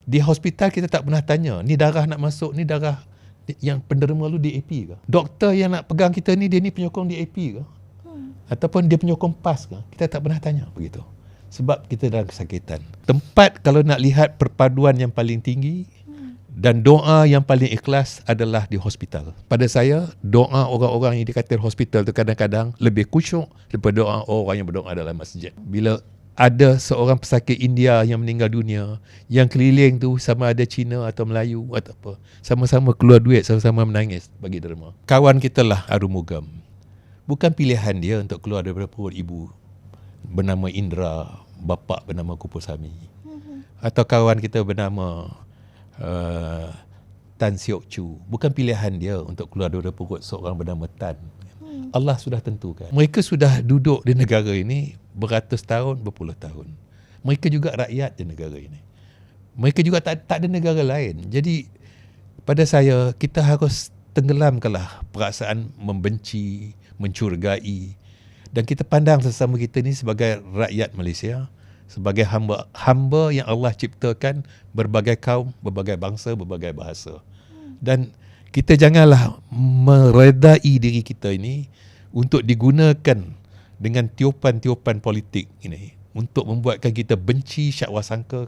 Di hospital kita tak pernah tanya, ni darah nak masuk, ni darah yang penderma lu DAP ke? Doktor yang nak pegang kita ni, dia ni penyokong DAP ke? Ataupun dia penyokong PAS ke? Kita tak pernah tanya begitu. Sebab kita dalam kesakitan. Tempat kalau nak lihat perpaduan yang paling tinggi dan doa yang paling ikhlas adalah di hospital. Pada saya, doa orang-orang yang dikatakan hospital tu kadang-kadang lebih khusyuk daripada doa orang yang berdoa dalam masjid. Bila ada seorang pesakit India yang meninggal dunia, yang keliling tu sama ada Cina atau Melayu atau apa, sama-sama keluar duit, sama-sama menangis bagi derma. Kawan kita lah Arumugam. Bukan pilihan dia untuk keluar daripada perut ibu bernama Indra, bapa bernama Kupusami. Atau kawan kita bernama Tan Siok Chu. Bukan pilihan dia untuk keluar daripada perut seorang bernama Tan. Allah sudah tentukan. Mereka sudah duduk di negara ini beratus tahun, berpuluh tahun. Mereka juga rakyat di negara ini. Mereka juga tak ada negara lain. Jadi pada saya, kita harus tenggelamkanlah perasaan membenci, mencurigai, dan kita pandang sesama kita ni sebagai rakyat Malaysia, sebagai hamba yang Allah ciptakan berbagai kaum, berbagai bangsa, berbagai bahasa. Dan kita janganlah meredai diri kita ini untuk digunakan dengan tiupan-tiupan politik ini untuk membuatkan kita benci, syakwa sangka